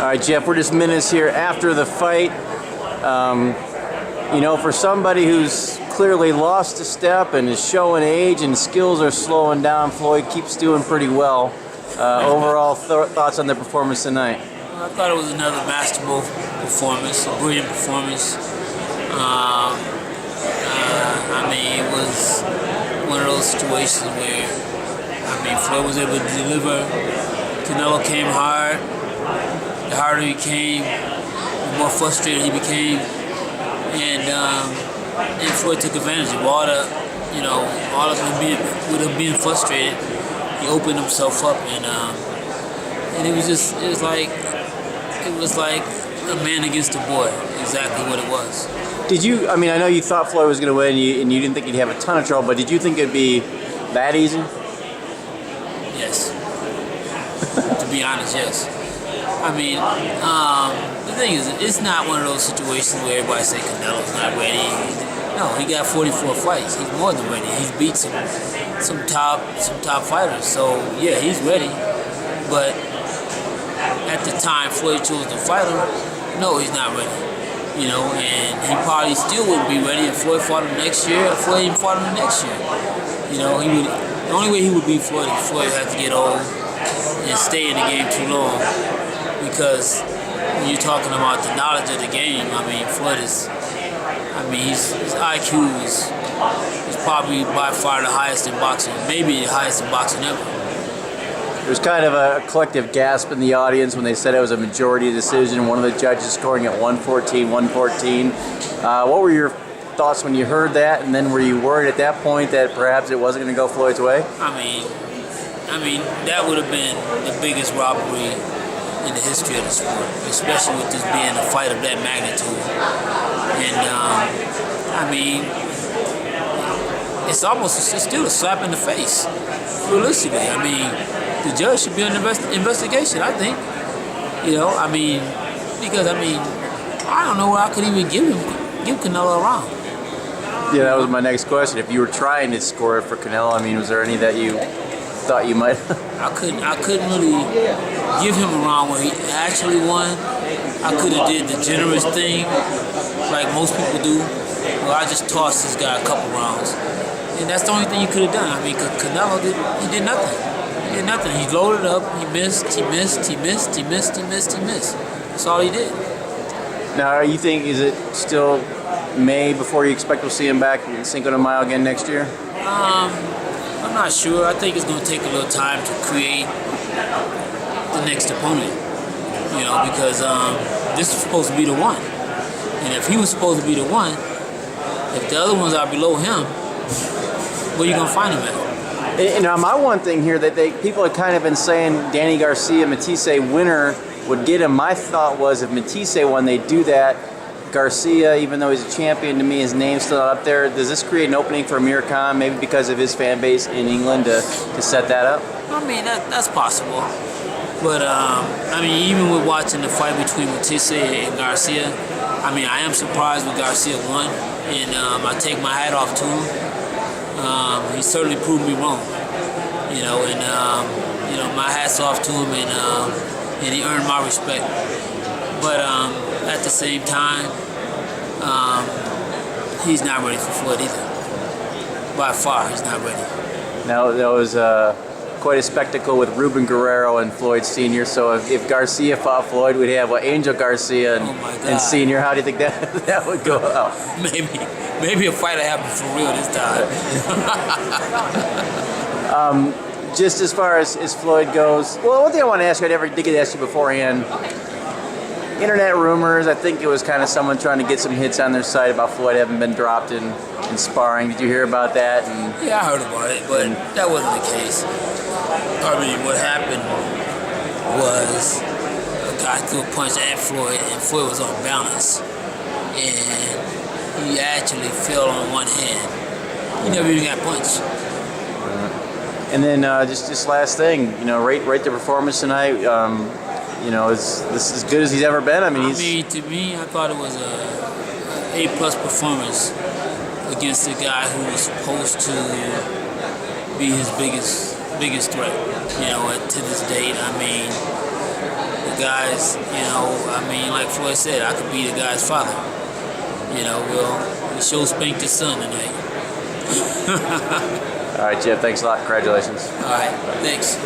All right, Jeff, we're just minutes here after the fight. You know, for somebody who's clearly lost a step and is showing age and skills are slowing down, Floyd keeps doing pretty well. Overall thoughts on the performance tonight? I thought it was another masterful performance, a brilliant performance. I mean, it was one of those situations where, Floyd was able to deliver. Canelo came hard. The harder he came, the more frustrated he became, and Floyd took advantage of all the, all of him being frustrated. He opened himself up, and it was like a man against a boy. Exactly what it was. Did you? I mean, I know you thought Floyd was going to win, and you didn't think he'd have a ton of trouble. But did you think it'd be that easy? Yes. To be honest, yes. I mean, the thing is, it's not one of those situations where everybody say Canelo's not ready. No, he got 44 fights. He's more than ready. He's beat some top fighters. So yeah, he's ready. But at the time Floyd chose to fight him, no, he's not ready. And he probably still wouldn't be ready if Floyd fought him next year. Or Floyd even fought him next year. The only way he would beat Floyd if Floyd had to get old and stay in the game too long. Because when you're talking about the knowledge of the game, Floyd is, his IQ is probably by far the highest in boxing, maybe the highest in boxing ever. There was kind of a collective gasp in the audience when they said it was a majority decision, one of the judges scoring at 114. What were your thoughts when you heard that, and then were you worried at that point that perhaps it wasn't going to go Floyd's way? That would have been the biggest robbery in the history of the sport, especially with this being a fight of that magnitude. And it's still a slap in the face, realistically. The judge should be on investigation, I think. Because I don't know where I could even give Canelo a round. Yeah, that was my next question. If you were trying to score it for Canelo, was there any that you thought you might? I couldn't really give him a round where he actually won. I could have did the generous thing like most people do, where I just tossed this guy a couple rounds. And that's the only thing you could have done. Canelo did nothing. He did nothing. He loaded up, he missed. That's all he did. Now, you think, is it still May before you expect we'll see him back in Cinco de Mayo again next year? I'm not sure. I think it's going to take a little time to create the next opponent. Because this is supposed to be the one. And if he was supposed to be the one, if the other ones are below him, where you going to find him at? And my one thing here that people have kind of been saying Danny Garcia, Matisse winner would get him. My thought was if Matisse won, they'd do that. Garcia, even though he's a champion to me, his name's still not up there. Does this create an opening for Amir Khan, maybe because of his fan base in England, to set that up? That's possible. But, even with watching the fight between Matisse and Garcia, I am surprised when Garcia won, and I take my hat off to him. He certainly proved me wrong, my hat's off to him, and he earned my respect. But at the same time, he's not ready for Floyd either. By far, he's not ready. Now, that was quite a spectacle with Ruben Guerrero and Floyd Sr. So if Garcia fought Floyd, we'd have Angel Garcia and Sr. How do you think that would go out? Maybe a fight will happen for real this time. Just as far as Floyd goes, well, one thing I want to ask you, I never did get to ask you beforehand. Internet rumors, I think it was kind of someone trying to get some hits on their site about Floyd having been dropped in sparring. Did you hear about that? Yeah, I heard about it, but that wasn't the case. What happened was a guy threw a punch at Floyd, and Floyd was on balance. And he actually fell on one hand. He never even got punched. And then just last thing, rate the performance tonight. Is this as good as he's ever been? To me, I thought it was a A+ performance against a guy who was supposed to be his biggest threat. To this date, the guys, you know, I mean, like Floyd said, I could be the guy's father. You know, we'll show spanked his son tonight. All right, Jeff, thanks a lot. Congratulations. All right, thanks.